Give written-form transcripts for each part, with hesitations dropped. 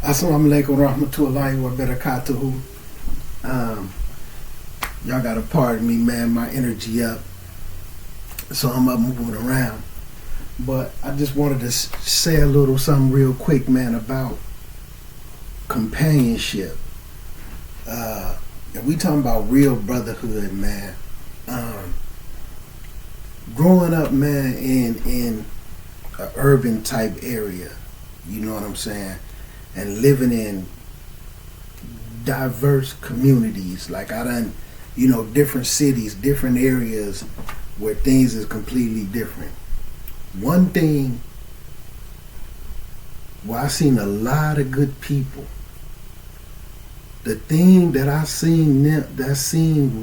Assalamu alaikum rahmatullahi wa barakatuhu. Um, y'all gotta pardon me, man. My energy up, so I'm up moving around. But I just wanted to say a little something real quick, man, about companionship. And we talking about real brotherhood, man. Um, Growing up, man, in a urban type area, you know what I'm saying, and living in diverse communities. Like I done, different cities, different areas where things is completely different. One thing where I seen a lot of good people. The thing that I seen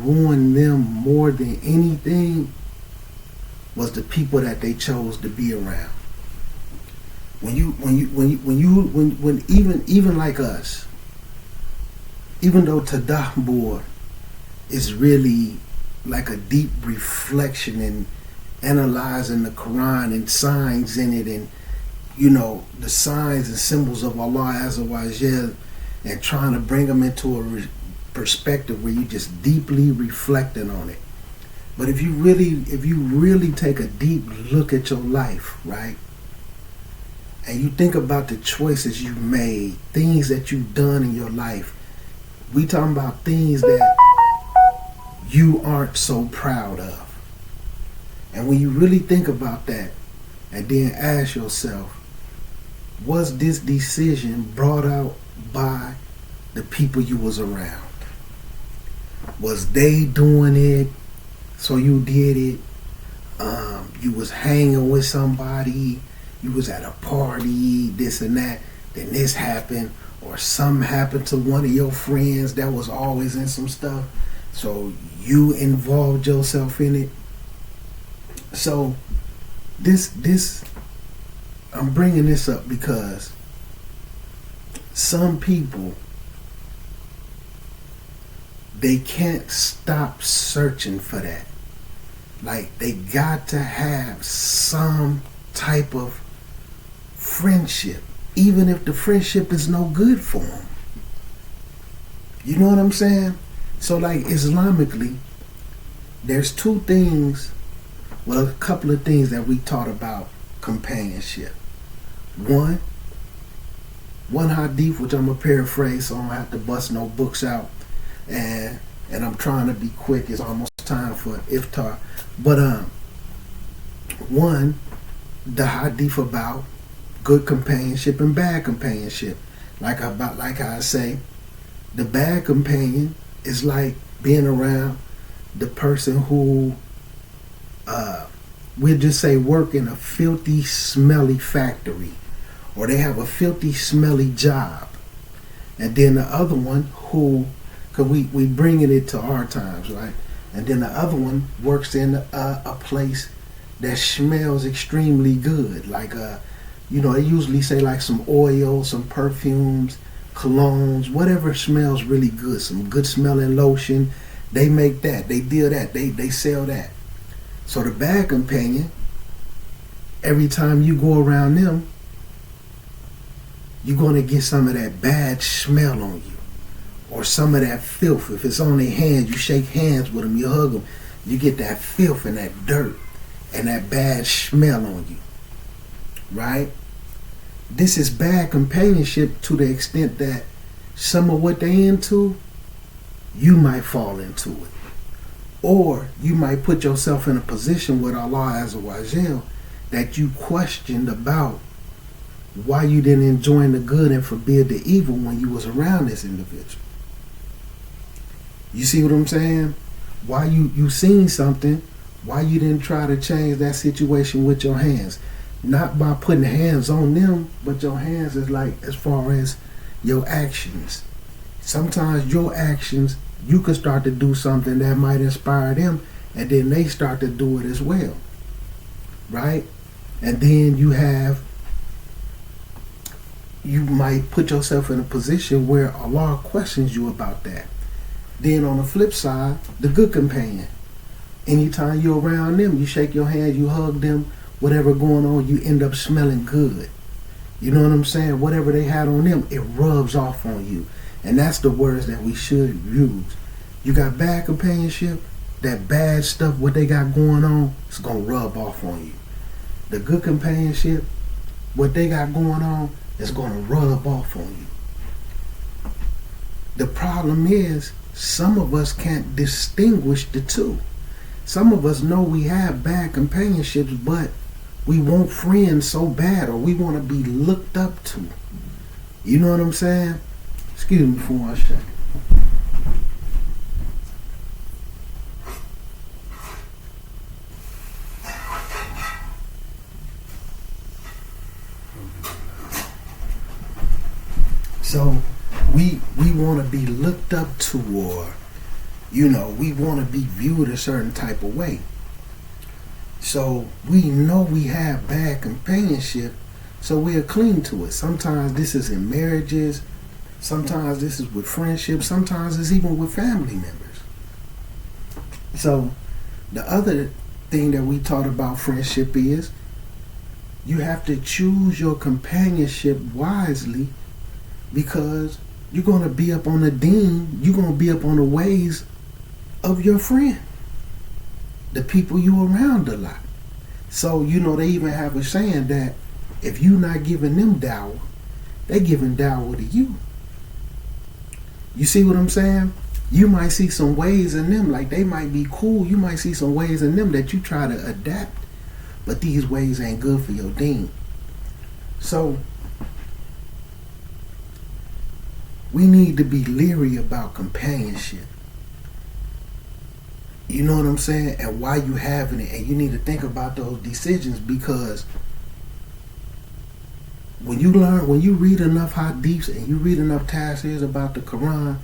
ruin them more than anything was the people that they chose to be around. When even like us, even though Tadabbur is really like a deep reflection and analyzing the Quran and signs in it, and the signs and symbols of Allah Azza wa Jal, and trying to bring them into a perspective where you just deeply reflecting on it. But if you really take a deep look at your life, right, and you think about the choices you've made, things that you've done in your life, we talking about things that you aren't so proud of. And when you really think about that, and then ask yourself, was this decision brought out by the people you was around? Was they doing it, so you did it? You was hanging with somebody, you was at a party, this and that, then this happened, or something happened to one of your friends that was always in some stuff, so you involved yourself in it. So this I'm bringing this up because some people, they can't stop searching for that. Like, they got to have some type of friendship, even if the friendship is no good for them. You know what I'm saying? So, like, Islamically, there's two things, well, a couple of things that we taught about companionship. One hadith, which I'm going to paraphrase, so I don't have to bust no books out, and I'm trying to be quick. It's almost time for iftar. But one, the hadith about good companionship and bad companionship. Like I say, the bad companion is like being around the person who, we'll just say, work in a filthy, smelly factory, or they have a filthy, smelly job. And then the other one who, because we bringing it to our times, right? And then the other one works in a place that smells extremely good. Like, they usually say like some oil, some perfumes, colognes, whatever smells really good. Some good smelling lotion. They make that. They deal that. They sell that. So the bad companion, every time you go around them, you're going to get some of that bad smell on you, or some of that filth. If it's on their hands, you shake hands with them, you hug them, you get that filth and that dirt and that bad smell on you, right? This is bad companionship to the extent that some of what they into, you might fall into it. Or you might put yourself in a position with Allah Azza wa Jal that you questioned about why you didn't enjoin the good and forbid the evil when you was around this individual. You see what I'm saying? Why you seen something, why you didn't try to change that situation with your hands? Not by putting hands on them, but your hands is like as far as your actions. Sometimes your actions, you could start to do something that might inspire them, and then they start to do it as well, right? And then you might put yourself in a position where Allah questions you about that. Then on the flip side, the good companion. Anytime you're around them, you shake your hand, you hug them, whatever going on, you end up smelling good. You know what I'm saying? Whatever they had on them, it rubs off on you. And that's the words that we should use. You got bad companionship, that bad stuff, what they got going on, it's going to rub off on you. The good companionship, what they got going on, is going to rub off on you. The problem is, some of us can't distinguish the two. Some of us know we have bad companionships, but we want friends so bad, or we want to be looked up to. You know what I'm saying? Excuse me for one second. So we want to be looked up to, or we want to be viewed a certain type of way. So we know we have bad companionship, so we'll cling to it. Sometimes this is in marriages, sometimes this is with friendships, sometimes it's even with family members. So the other thing that we taught about friendship is you have to choose your companionship wisely, because you're going to be up on the deen, you're going to be up on the ways of your friend, the people you around a lot. So, they even have a saying that if you're not giving them dower, they giving dower to you. You see what I'm saying? You might see some ways in them, like they might be cool. You might see some ways in them that you try to adapt, but these ways ain't good for your deen. So we need to be leery about companionship. You know what I'm saying? And why you having it. And you need to think about those decisions, because when you read enough hadiths and you read enough tafsirs about the Quran,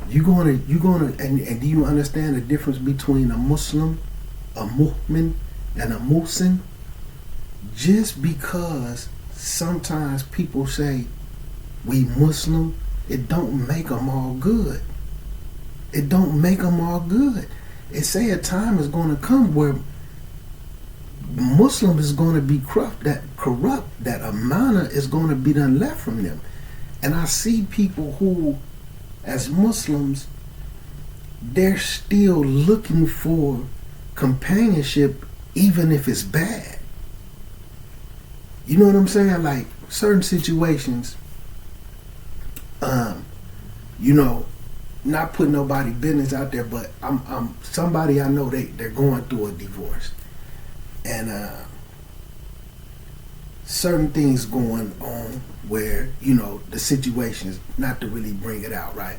you're gonna and do you understand the difference between a Muslim, a mu'min, and a muhsin? Just because sometimes people say we Muslim, it don't make them all good. It don't make them all good. It say a time is going to come where Muslim is going to be corrupt, that amana is going to be done left from them. And I see people who, as Muslims, they're still looking for companionship even if it's bad. You know what I'm saying? Like certain situations, not putting nobody business out there, but I'm somebody I know they're going through a divorce, and certain things going on where the situation is not to really bring it out, right?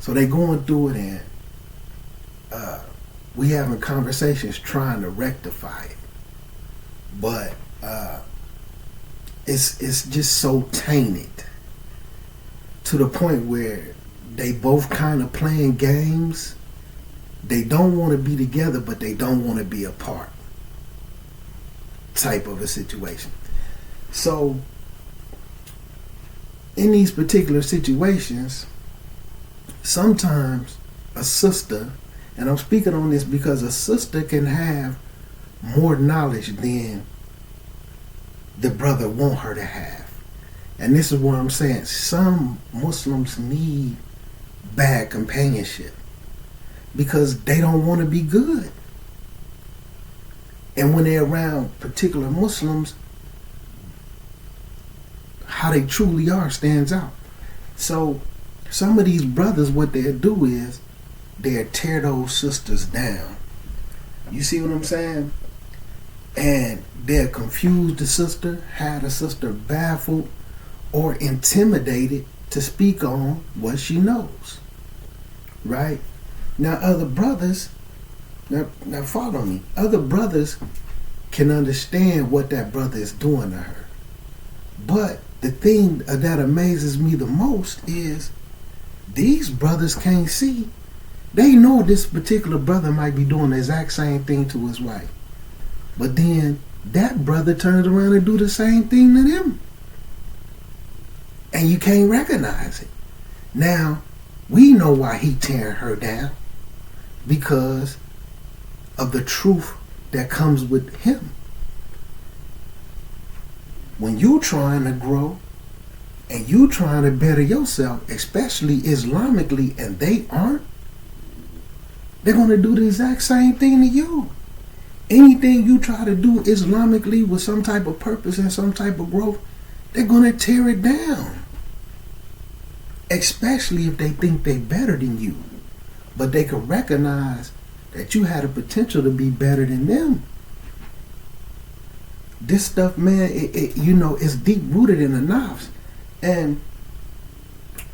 So they going through it, and we having conversations trying to rectify it, but it's just so tainted to the point where they both kind of playing games. They don't want to be together, but they don't want to be apart, type of a situation. So in these particular situations, sometimes a sister, and I'm speaking on this because a sister can have more knowledge than the brother want her to have. And this is what I'm saying. Some Muslims need bad companionship because they don't want to be good. And when they're around particular Muslims, how they truly are stands out. So some of these brothers, what they'll do is they'll tear those sisters down. You see what I'm saying? And they'll confuse the sister, have the sister baffled or intimidated to speak on what she knows. Right? Now other brothers, now follow me, other brothers can understand what that brother is doing to her. But the thing that amazes me the most is these brothers can't see. They know this particular brother might be doing the exact same thing to his wife. But then that brother turns around and do the same thing to them. And you can't recognize it. Now, we know why he tearing her down. Because of the truth that comes with him. When you trying to grow and you trying to better yourself, especially Islamically, and they aren't, they're going to do the exact same thing to you. Anything you try to do Islamically with some type of purpose and some type of growth, they're going to tear it down. Especially if they think they're better than you. But they can recognize that you had a potential to be better than them. This stuff, man, it's deep rooted in the nafs. And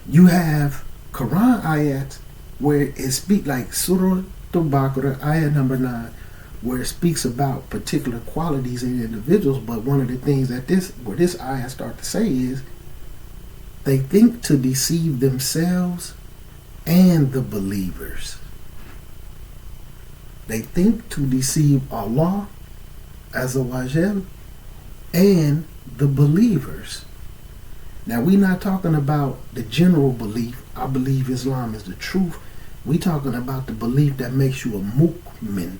you have Quran ayats where it speaks, like Surah Al-Baqarah, ayat number 9, where it speaks about particular qualities in individuals. But one of the things that this ayat start to say is, they think to deceive themselves and the believers. They think to deceive Allah Azza wa Jal and the believers. Now, we're not talking about the general belief, I believe Islam is the truth. We're talking about the belief that makes you a mu'min.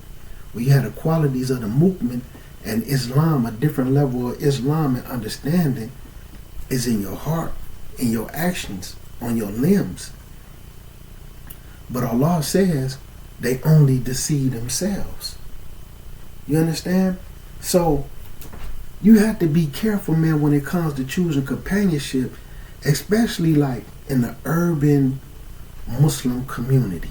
We have the qualities of the mu'min, and Islam, a different level of Islam and understanding, is in your heart, in your actions, on your limbs. But Allah says they only deceive themselves. You understand? So you have to be careful, man, when it comes to choosing companionship, especially like in the urban Muslim community.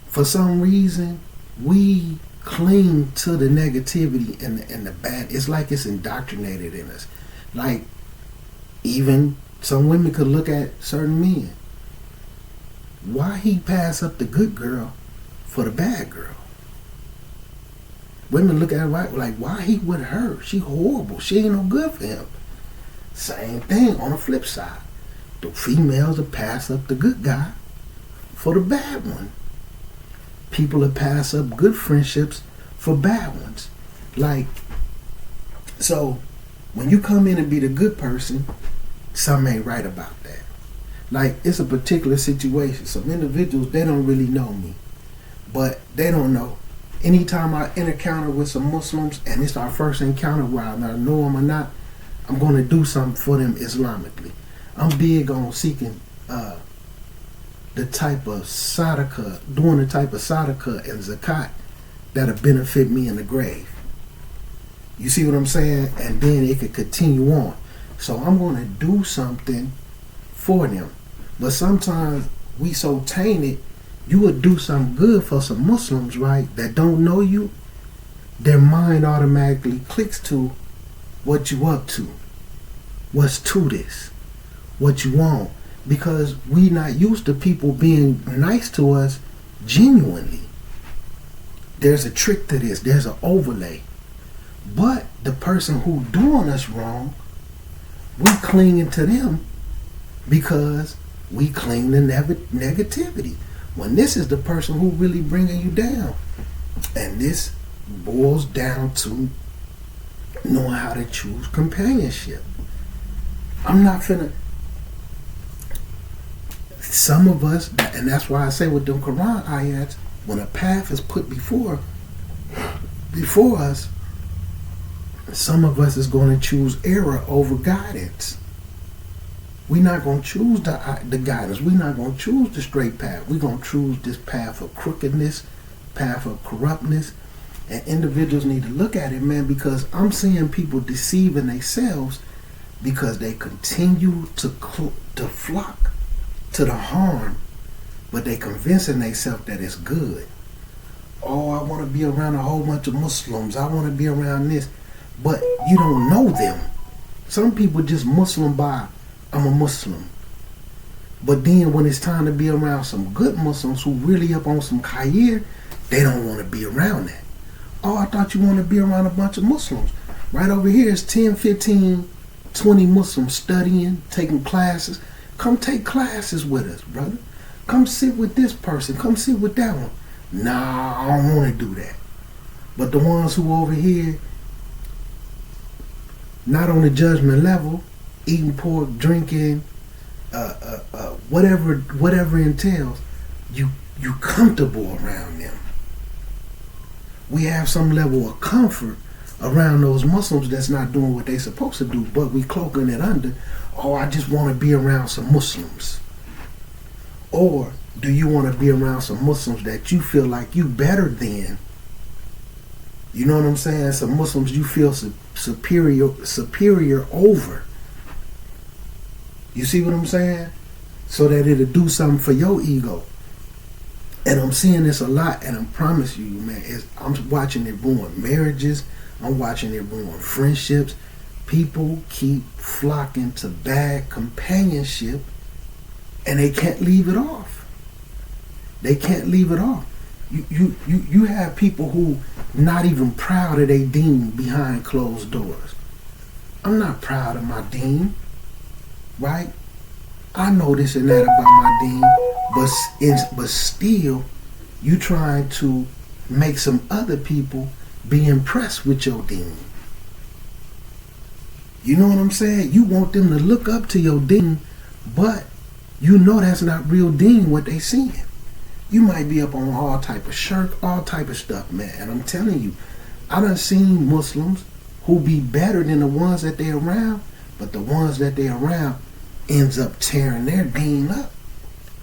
For some reason, we cling to the negativity and the bad. It's like it's indoctrinated in us. Like, even some women could look at certain men. Why he pass up the good girl for the bad girl? Women look at it like, why he with her? She horrible. She ain't no good for him. Same thing on the flip side. The females will pass up the good guy for the bad one. People will pass up good friendships for bad ones. Like, so when you come in and be the good person, something ain't right about that. Like, it's a particular situation. Some individuals, they don't really know me, but they don't know. Anytime I encounter with some Muslims, and it's our first encounter where I know them or not, I'm going to do something for them Islamically. I'm big on seeking the type of sadaqah, doing the type of sadaqah and zakat that'll benefit me in the grave. You see what I'm saying? And then it could continue on. So I'm going to do something for them. But sometimes we so tainted, you would do something good for some Muslims, right, that don't know you, their mind automatically clicks to what you up to. What's to this? What you want? Because we not used to people being nice to us genuinely. There's a trick to this. There's an overlay. But the person who doing us wrong, we clinging to them because we cling to negativity. When this is the person who really bringing you down. And this boils down to knowing how to choose companionship. I'm not finna... Some of us, and that's why I say with them Quran ayats, when a path is put before us, some of us is going to choose error over guidance. We're not going to choose the guidance. We're not going to choose the straight path. We're going to choose this path of crookedness, path of corruptness. And individuals need to look at it, man, because I'm seeing people deceiving themselves because they continue to flock to the harm, but they convincing themselves that it's good. Oh, I want to be around a whole bunch of Muslims. I want to be around this. But you don't know them. Some people just Muslim by, I'm a Muslim. But then when it's time to be around some good Muslims who really up on some khair, they don't want to be around that. Oh, I thought you want to be around a bunch of Muslims. Right over here is 10, 15, 20 Muslims studying, taking classes. Come take classes with us, brother. Come sit with this person. Come sit with that one. Nah, I don't want to do that. But the ones who over here, not on the judgment level, eating pork, drinking, whatever entails, you comfortable around them. We have some level of comfort around those Muslims that's not doing what they supposed to do, but we cloaking it under, oh, I just want to be around some Muslims. Or do you want to be around some Muslims that you feel like you better than? You know what I'm saying? Some Muslims you feel superior over. You see what I'm saying? So that it'll do something for your ego. And I'm seeing this a lot, and I promise you, man, I'm watching it ruin marriages. I'm watching it ruin friendships. People keep flocking to bad companionship, and they can't leave it off. They can't leave it off. You have people who not even proud of their deen behind closed doors. I'm not proud of my deen, right? I know this and that about my deen, but still, you trying to make some other people be impressed with your deen. You know what I'm saying? You want them to look up to your deen, but you know that's not real deen what they seeing. You might be up on all type of shirk, all type of stuff, man. And I'm telling you, I done seen Muslims who be better than the ones that they around, but the ones that they around ends up tearing their deen up.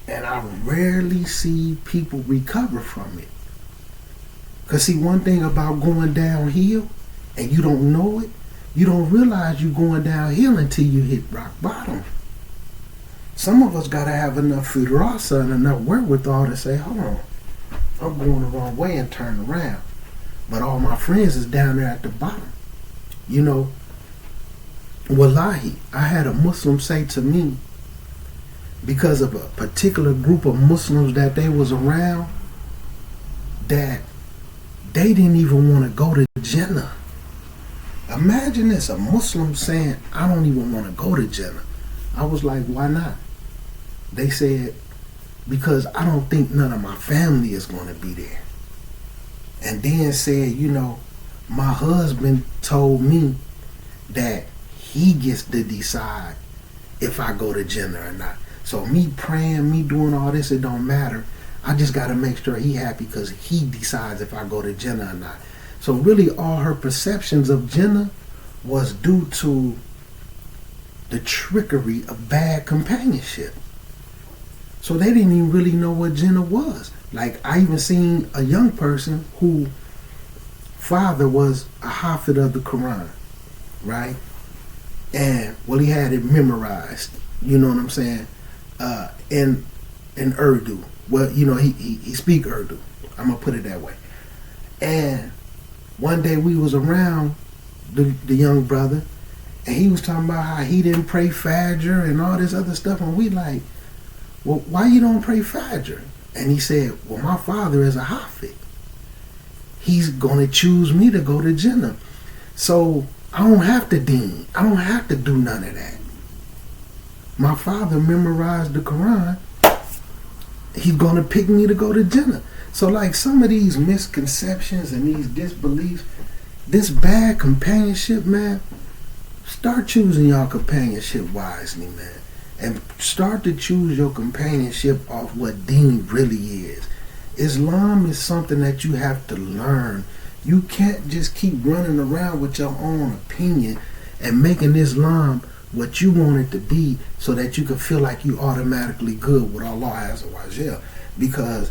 And I rarely see people recover from it. Because see, one thing about going downhill, and you don't know it, you don't realize you're going downhill until you hit rock bottom. Some of us got to have enough fidrasa and enough wherewithal to say, hold on, I'm going the wrong way and turn around. But all my friends is down there at the bottom. You know, wallahi, I had a Muslim say to me, because of a particular group of Muslims that they was around, that they didn't even want to go to Jannah. Imagine this, a Muslim saying, I don't even want to go to Jannah. I was like, why not? They said, because I don't think none of my family is going to be there. And then said, you know, my husband told me that he gets to decide if I go to Jannah or not. So me praying, me doing all this, it don't matter. I just got to make sure he happy because he decides if I go to Jannah or not. So really all her perceptions of Jannah was due to the trickery of bad companionship. So they didn't even really know what Jannah was. Like, I even seen a young person who father was a hafid of the Quran, right? And, well, he had it memorized, you know what I'm saying, in Urdu. Well, you know, he speak Urdu. I'm going to put it that way. And one day we was around the young brother, and he was talking about how he didn't pray Fajr and all this other stuff. And we like, well, why you don't pray Fajr? And he said, well, my father is a Hafid. He's going to choose me to go to Jannah. So I don't have to deen. I don't have to do none of that. My father memorized the Quran. He's going to pick me to go to Jannah. So like some of these misconceptions and these disbeliefs, this bad companionship, man, start choosing your companionship wisely, man. And start to choose your companionship off what deen really is. Islam is something that you have to learn. You can't just keep running around with your own opinion and making Islam what you want it to be so that you can feel like you automatically good with Allah Azza wa Jal. Because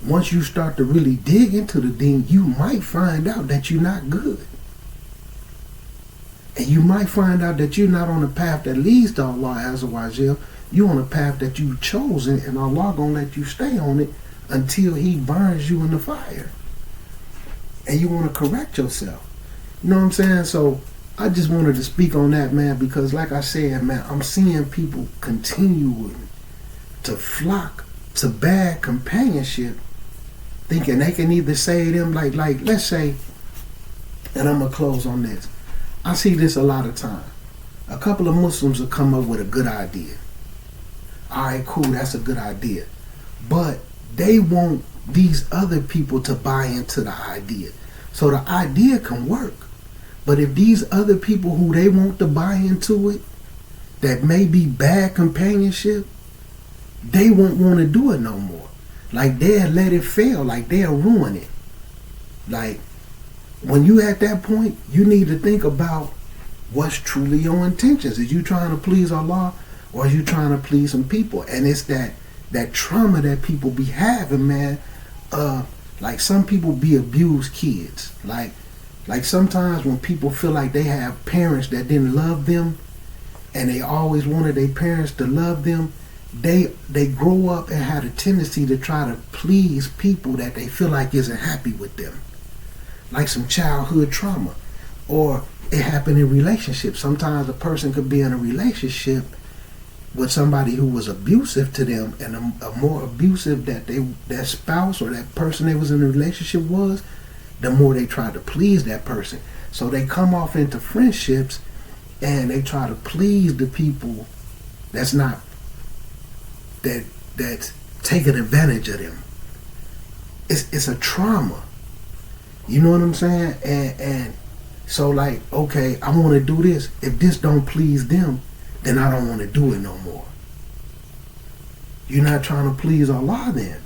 once you start to really dig into the deen, you might find out that you're not good. And you might find out that you're not on the path that leads to Allah Azza wa Jal. You're on a path that you've chosen, and Allah gonna let you stay on it until He burns you in the fire. And you want to correct yourself. You know what I'm saying? So I just wanted to speak on that, man, because like I said, man, I'm seeing people continuing to flock to bad companionship, thinking they can either say them like let's say, and I'm gonna close on this. I see this a lot of time. A couple of Muslims will come up with a good idea. All right, cool, that's a good idea. But they want these other people to buy into the idea. So the idea can work. But if these other people who they want to buy into it, that may be bad companionship, they won't want to do it no more. Like they'll let it fail, like they'll ruin it. Like when you at that point, you need to think about what's truly your intentions. Is you trying to please Allah, or are you trying to please some people? And it's that trauma that people be having, man. Like some people be abused kids. Like sometimes when people feel like they have parents that didn't love them, and they always wanted their parents to love them, they grow up and have a tendency to try to please people that they feel like isn't happy with them. Like some childhood trauma. Or it happened in relationships. Sometimes a person could be in a relationship with somebody who was abusive to them, and a more abusive that spouse or that person they was in a relationship was, the more they try to please that person. So they come off into friendships and they try to please the people that's taking advantage of them. It's a trauma. You know what I'm saying? And so like, okay, I want to do this. If this don't please them, then I don't want to do it no more. You're not trying to please Allah then.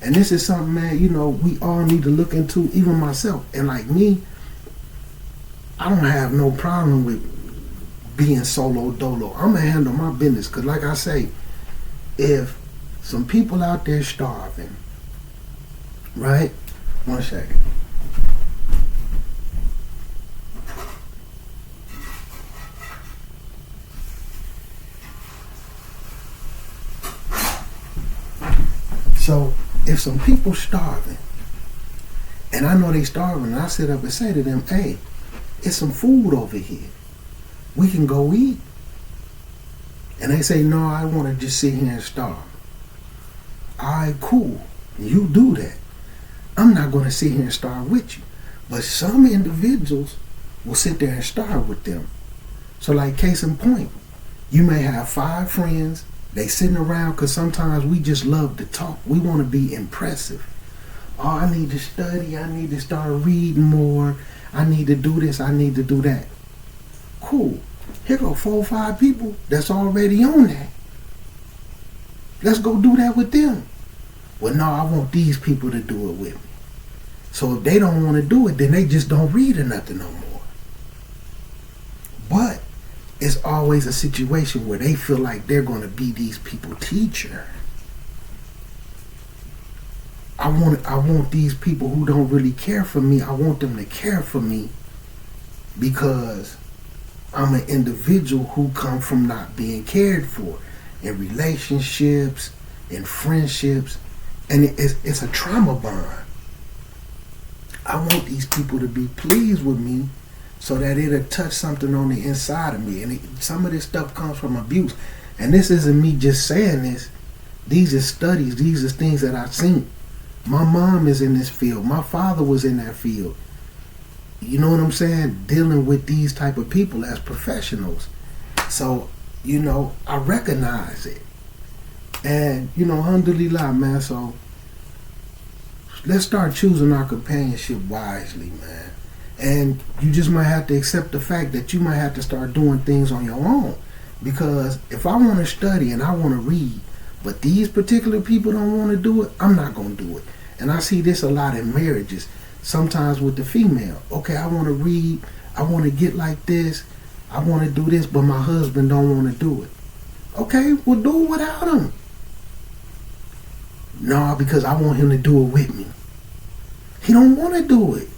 And this is something, man, we all need to look into, even myself. And like me, I don't have no problem with being solo dolo. I'm going to handle my business. Because like I say, if some people out there starving, right? 1 second. So if some people starving, and I know they starving, and I sit up and say to them, hey, it's some food over here. We can go eat. And they say, no, I want to just sit here and starve. All right, cool. You do that. I'm not going to sit here and starve with you. But some individuals will sit there and starve with them. So like case in point, you may have 5 friends. They sitting around because sometimes we just love to talk. We want to be impressive. Oh, I need to study. I need to start reading more. I need to do this. I need to do that. Cool. Here go 4 or 5 people that's already on that. Let's go do that with them. Well, no, I want these people to do it with me. So if they don't want to do it, then they just don't read or nothing no more. But it's always a situation where they feel like they're going to be these people's teacher. I want these people who don't really care for me, I want them to care for me because I'm an individual who come from not being cared for in relationships, in friendships, and it's a trauma bond. I want these people to be pleased with me so that it'll touch something on the inside of me. And some of this stuff comes from abuse. And this isn't me just saying this. These are studies. These are things that I've seen. My mom is in this field. My father was in that field. You know what I'm saying? Dealing with these type of people as professionals. So, I recognize it. And, alhamdulillah, man. So, let's start choosing our companionship wisely, man. And you just might have to accept the fact that you might have to start doing things on your own. Because if I want to study and I want to read, but these particular people don't want to do it, I'm not going to do it. And I see this a lot in marriages. Sometimes with the female. Okay, I want to read. I want to get like this. I want to do this, but my husband don't want to do it. Okay, well, do it without him. No, because I want him to do it with me. He don't want to do it.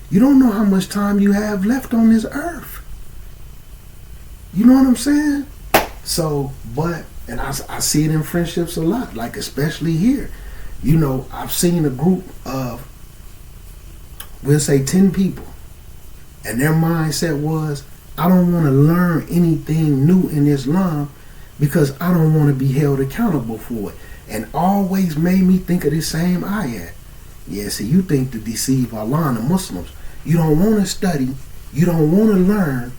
You don't know how much time you have left on this earth. You know what I'm saying? So, and I see it in friendships a lot, like especially here. I've seen a group of, we'll say 10 people, and their mindset was, I don't want to learn anything new in Islam because I don't want to be held accountable for it. And always made me think of this same ayat. Yeah, see, you think to deceive Allah and the Muslims. You don't want to study. You don't want to learn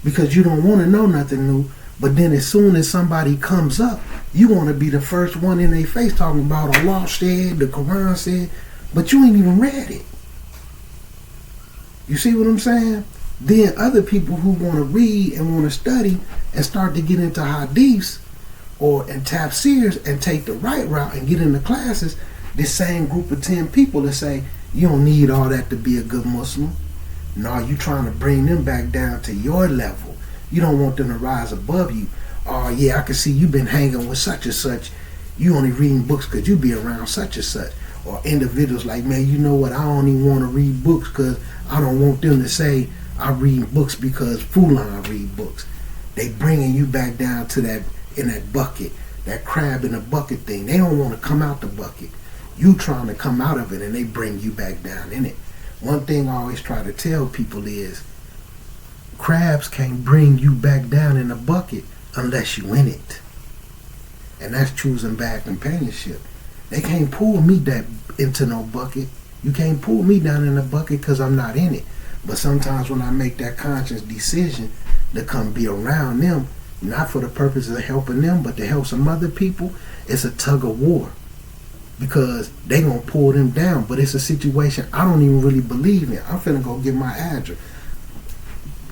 because you don't want to know nothing new. But then as soon as somebody comes up, you want to be the first one in their face talking about Allah said, the Quran said, but you ain't even read it. You see what I'm saying? Then other people who want to read and want to study and start to get into hadiths and tafsirs and take the right route and get into classes, this same group of 10 people that say, You don't need all that to be a good Muslim. No, you trying to bring them back down to your level. You don't want them to rise above you. Oh yeah, I can see you been hanging with such and such. You only reading books because you be around such and such. Or individuals like, man, you know what? I don't even want to read books because I don't want them to say I read books because Fulan read books. They bringing you back down to that, in that bucket, that crab in a bucket thing. They don't want to come out the bucket. You trying to come out of it, and they bring you back down in it. One thing I always try to tell people is, crabs can't bring you back down in a bucket unless you in it. And that's choosing bad companionship. They can't pull me that into no bucket. You can't pull me down in a bucket because I'm not in it. But sometimes when I make that conscious decision to come be around them, not for the purpose of helping them, but to help some other people, it's a tug of war. Because they gonna pull them down. But it's a situation I don't even really believe in. I'm finna go get my address.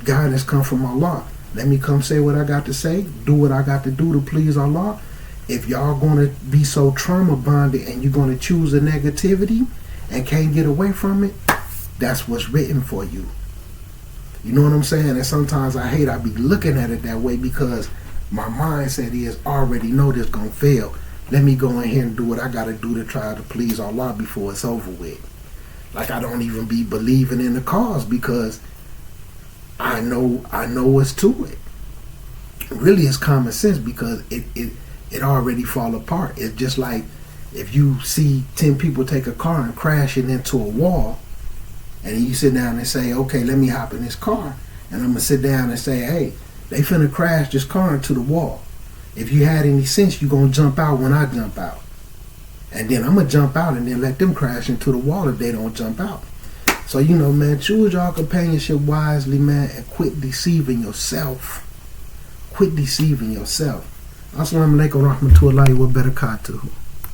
Guidance come from Allah. Let me come say what I got to say, do what I got to do to please Allah. If y'all gonna be so trauma bonded and you're gonna choose the negativity and can't get away from it, that's what's written for you. You know what I'm saying? And sometimes I be looking at it that way because my mindset is already know this gonna fail. Let me go in here and do what I gotta do to try to please Allah before it's over with. Like I don't even be believing in the cause because I know what's to it. Really it's common sense because it already fall apart. It's just like if you see 10 people take a car and crash it into a wall, and you sit down and say, okay, let me hop in this car, and I'm gonna sit down and say, hey, they finna crash this car into the wall. If you had any sense, you gonna jump out when I jump out. And then I'm gonna jump out and then let them crash into the wall if they don't jump out. So, you know, man, choose your companionship wisely, man, and quit deceiving yourself. Quit deceiving yourself. Assalamu alaikum wa rahmatullahi wa barakatuhu.